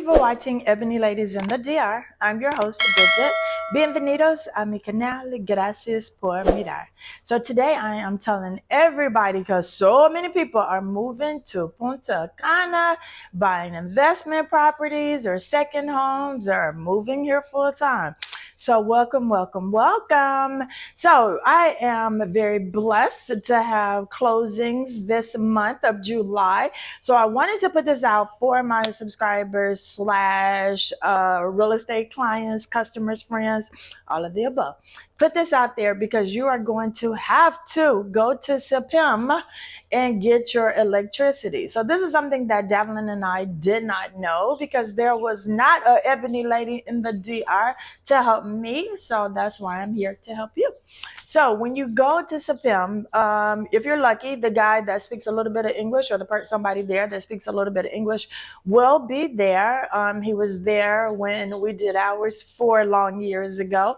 for watching Ebony Ladies in the DR. I'm your host, Bridget. Bienvenidos a mi canal. Gracias por mirar. So today I am telling everybody, because so many people are moving to Punta Cana, buying investment properties or second homes, or moving here full time. So welcome, welcome, welcome. So I am very blessed to have closings this month of July. So I wanted to put this out for my subscribers slash real estate clients, customers, friends, all of the above. Put this out there because you are going to have to go to SAPIM and get your electricity. So this is something that Devlin and I did not know, because there was not an Ebony Lady in the DR to help me. So that's why I'm here to help you. So when you go to SAPIM, if you're lucky, the guy that speaks a little bit of English, or somebody there that speaks a little bit of English, will be there. He was there when we did ours 4 long years ago.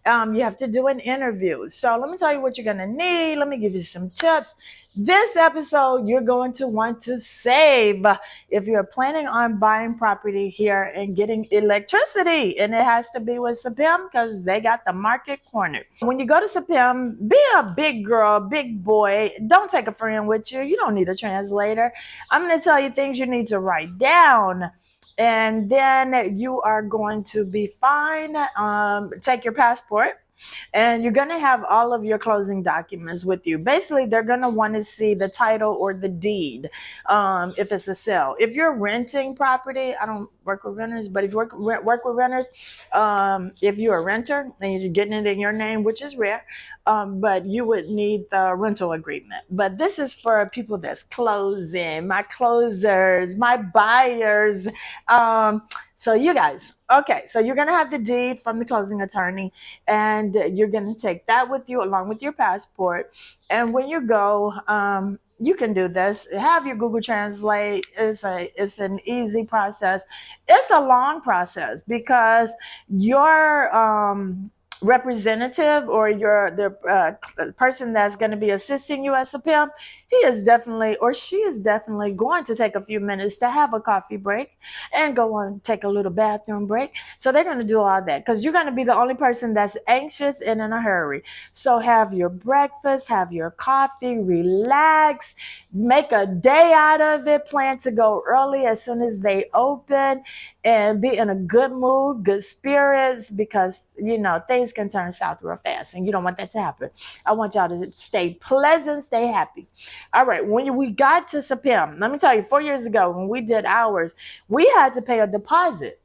You have to do an interview. So let me tell you what you're going to need. Let me give you some tips. This episode, you're going to want to save if you're planning on buying property here and getting electricity. And it has to be with SAPIM because they got the market cornered. When you go to SAPIM, be a big girl, big boy. Don't take a friend with you. You don't need a translator. I'm going to tell you things you need to write down. And then you are going to be fine. Take your passport. And you're going to have all of your closing documents with you. Basically, they're going to want to see the title or the deed if it's a sale. If you're renting property, I don't work with renters, but if you work with renters, if you're a renter and you're getting it in your name, which is rare, but you would need the rental agreement. But this is for people that's closing, my closers, my buyers. So you guys, okay, so you're going to have the deed from the closing attorney, and you're going to take that with you along with your passport. And when you go, you can do this. Have your Google Translate. It's an easy process. It's a long process because your representative or the person that's going to be assisting you at SAPIM, he is definitely, or she is definitely going to take a few minutes to have a coffee break and go on take a little bathroom break. So they're going to do all that because you're going to be the only person that's anxious and in a hurry. So have your breakfast, have your coffee, relax, make a day out of it, plan to go early as soon as they open, and be in a good mood, good spirits, because things can turn south real fast and you don't want that to happen. I want y'all to stay pleasant, stay happy. All right, when we got to SAPIM, let me tell you, 4 years ago when we did ours, we had to pay a deposit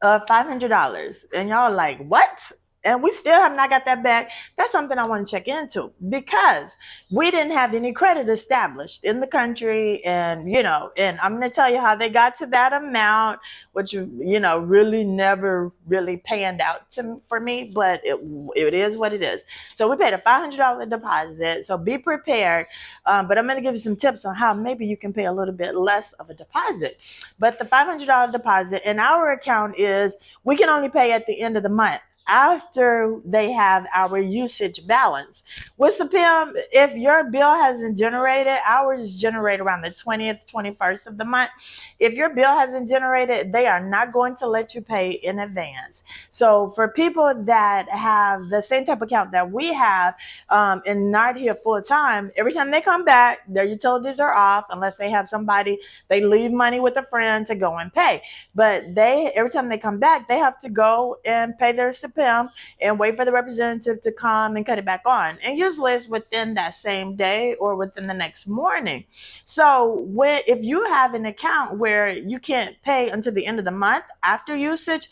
of $500. And y'all like, what? And we still have not got that back. That's something I want to check into, because we didn't have any credit established in the country. And, and I'm going to tell you how they got to that amount, which, really never really panned out for me, but it is what it is. So we paid a $500 deposit. So be prepared. But I'm going to give you some tips on how maybe you can pay a little bit less of a deposit. But the $500 deposit in our account is we can only pay at the end of the month, after they have our usage balance. With SAPIM, if your bill hasn't generated, ours is generated around the 20th, 21st of the month. If your bill hasn't generated, they are not going to let you pay in advance. So for people that have the same type of account that we have and not here full time, every time they come back, their utilities are off unless they have somebody, they leave money with a friend to go and pay. But every time they come back, they have to go and pay their SAPIM and wait for the representative to come and cut it back on. And usually it's within that same day or within the next morning. So if you have an account where you can't pay until the end of the month after usage,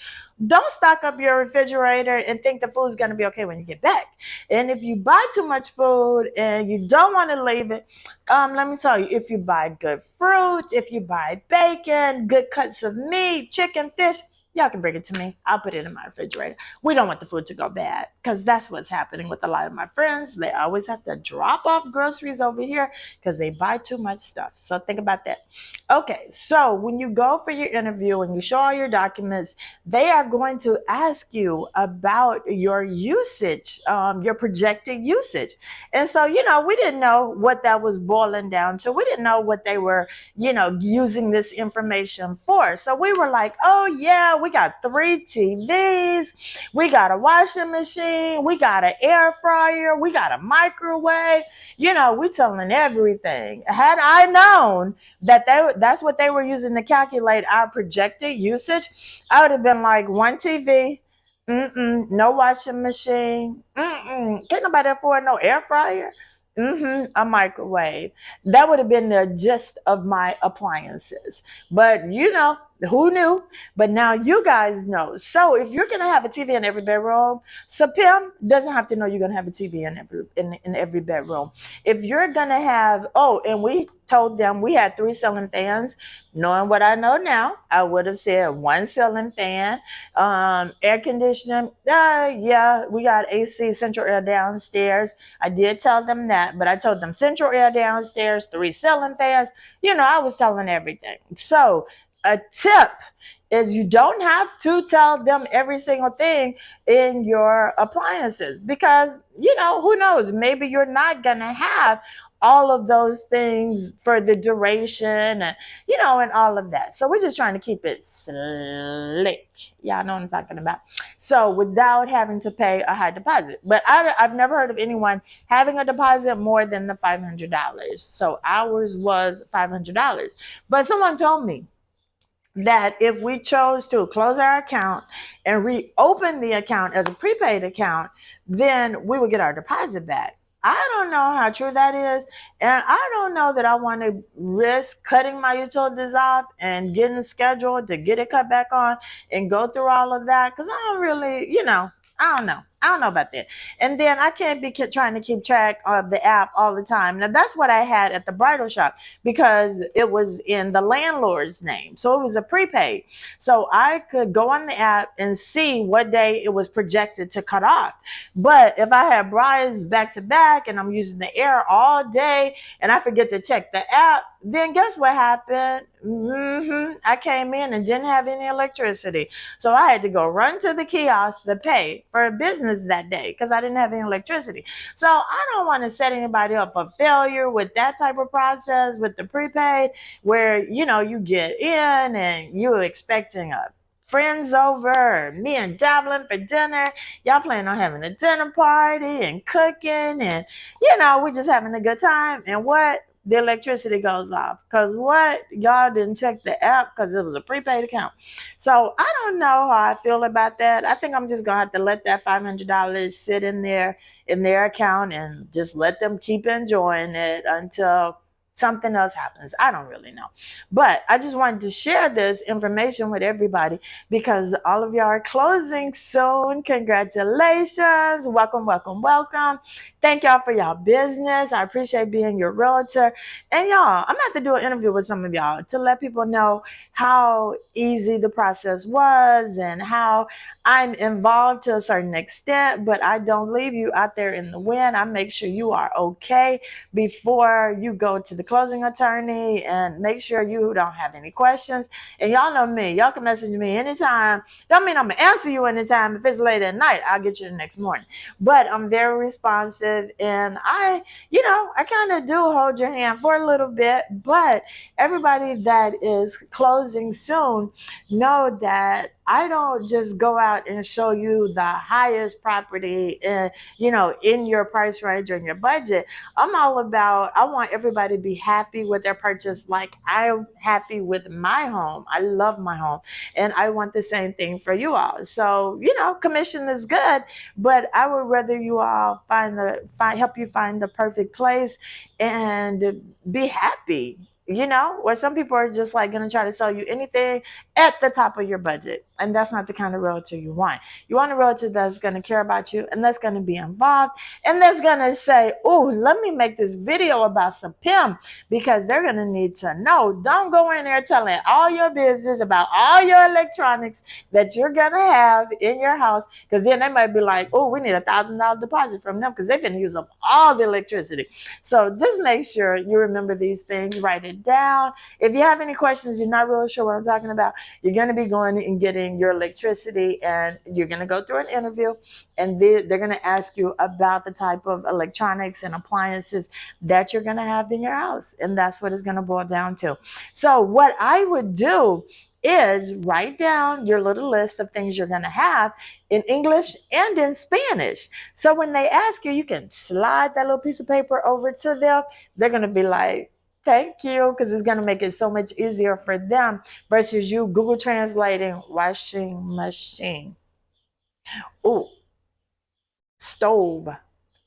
don't stock up your refrigerator and think the food's going to be okay when you get back. And if you buy too much food and you don't want to leave it, let me tell you, if you buy good fruit, if you buy bacon, good cuts of meat, chicken, fish, y'all can bring it to me. I'll put it in my refrigerator. We don't want the food to go bad because that's what's happening with a lot of my friends. They always have to drop off groceries over here because they buy too much stuff. So think about that. Okay, so when you go for your interview and you show all your documents, they are going to ask you about your usage, your projected usage. And so, we didn't know what that was boiling down to. We didn't know what they were, using this information for. So we were like, oh, yeah, we got 3 TVs, we got a washing machine, we got an air fryer, we got a microwave. We telling everything. Had I known that that's what they were using to calculate our projected usage, I would have been like, 1 TV, no washing machine, can't nobody afford no air fryer, a microwave. That would have been the gist of my appliances. But who knew? But now you guys know. So if you're gonna have a TV in every bedroom, SAPIM doesn't have to know you're gonna have a TV in every bedroom. If you're gonna have, and we told them we had 3 ceiling fans. Knowing what I know now, I would have said 1 ceiling fan, air conditioning. Yeah, we got AC, central air downstairs. I did tell them that, but I told them central air downstairs, 3 ceiling fans. I was telling everything. So a tip is you don't have to tell them every single thing in your appliances because, who knows? Maybe you're not going to have all of those things for the duration and, and all of that. So we're just trying to keep it slick. Y'all know what I'm talking about. So without having to pay a high deposit. But I've never heard of anyone having a deposit more than the $500. So ours was $500. But someone told me that if we chose to close our account and reopen the account as a prepaid account, then we would get our deposit back. I don't know how true that is. And I don't know that I want to risk cutting my utilities off and getting scheduled to get it cut back on and go through all of that. Because I don't really, I don't know. I don't know about that. And then I can't be trying to keep track of the app all the time. Now, that's what I had at the bridal shop because it was in the landlord's name. So it was a prepaid. So I could go on the app and see what day it was projected to cut off. But if I have brides back to back and I'm using the air all day and I forget to check the app, then guess what happened? I came in and didn't have any electricity. So I had to go run to the kiosk to pay for a business that day because I didn't have any electricity. So I don't want to set anybody up for failure with that type of process with the prepaid where, you get in and you're expecting a friends over, me and Devlin for dinner. Y'all plan on having a dinner party and cooking and, we're just having a good time. And what? The electricity goes off because y'all didn't check the app because it was a prepaid account. So I don't know how I feel about that. I think I'm just gonna have to let that $500 sit in their account and just let them keep enjoying it until something else happens. I don't really know. But I just wanted to share this information with everybody because all of y'all are closing soon. Congratulations. Welcome, welcome, welcome. Thank y'all for y'all business. I appreciate being your realtor. And y'all, I'm going to have to do an interview with some of y'all to let people know how easy the process was and how I'm involved to a certain extent, but I don't leave you out there in the wind. I make sure you are okay before you go to the closing attorney and make sure you don't have any questions. And y'all know me. Y'all can message me anytime. Don't mean I'm going to answer you anytime. If it's late at night, I'll get you the next morning. But I'm very responsive and I kind of do hold your hand for a little bit, but everybody that is closing soon know that I don't just go out and show you the highest property in your price range or in your budget. I'm all about, I want everybody to be happy with their purchase like I'm happy with my home. I love my home and I want the same thing for you all. So, commission is good, but I would rather you all help you find the perfect place and be happy. Where some people are just like going to try to sell you anything at the top of your budget. And that's not the kind of realtor you want. You want a realtor that's going to care about you and that's going to be involved and that's going to say, oh, let me make this video about SAPIM, because they're going to need to know. Don't go in there telling all your business about all your electronics that you're going to have in your house, because then they might be like, oh, we need $1,000 deposit from them because they're going to use up all the electricity. So just make sure you remember these things, write it down. If you have any questions, you're not really sure what I'm talking about, you're going to be going and getting your electricity, and you're going to go through an interview, and they're going to ask you about the type of electronics and appliances that you're going to have in your house. And that's what it's going to boil down to. So what I would do is write down your little list of things you're going to have in English and in Spanish. So when they ask you, you can slide that little piece of paper over to them. They're going to be like, thank you, because it's going to make it so much easier for them versus you Google translating washing machine, oh, stove,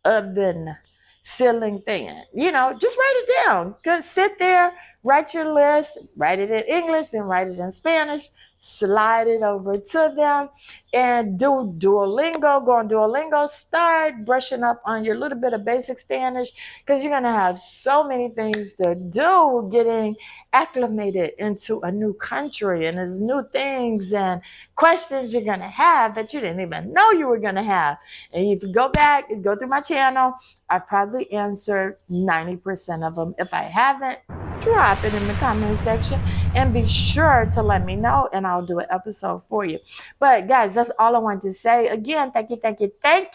oven, ceiling fan. Just write it down. Just sit there, write your list, write it in English, then write it in Spanish, slide it over to them, and do Duolingo. Go on Duolingo, start brushing up on your little bit of basic Spanish, because you're going to have so many things to do getting acclimated into a new country, and there's new things and questions you're going to have that you didn't even know you were going to have. And if you go back and go through my channel, I've probably answered 90% of them. If I haven't, drop it in the comment section and be sure to let me know, and I'll do an episode for you. But guys, that's all I want to say. Again, thank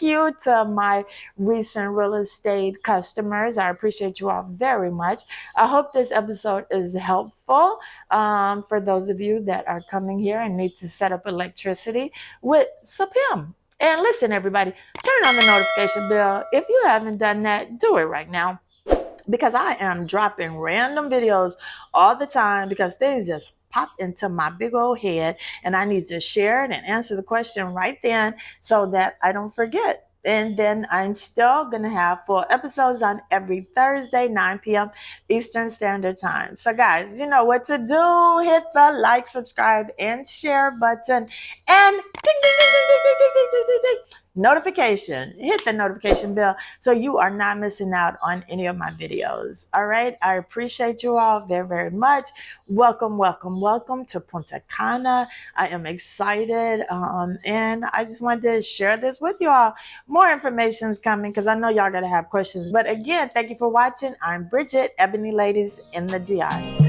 you to my recent real estate customers. I appreciate you all very much. I hope this episode is helpful for those of you that are coming here and need to set up electricity with SAPIM. And listen, everybody, turn on the notification bell. If you haven't done that, do it right now, because I am dropping random videos all the time, because things just pop into my big old head and I need to share it and answer the question right then so that I don't forget. And then I'm still going to have full episodes on every Thursday, 9 p.m. Eastern Standard Time. So guys, you know what to do. Hit the like, subscribe, and share button. And ding, ding, ding, ding, ding, ding, ding, ding, ding, ding, notification. Hit the notification bell so you are not missing out on any of my videos. All right. I appreciate you all very, very much. Welcome, welcome, welcome to Punta Cana. I am excited. And I just wanted to share this with you all. More information is coming because I know y'all gotta have questions. But again, thank you for watching. I'm Bridget, Ebony Ladies in the DI.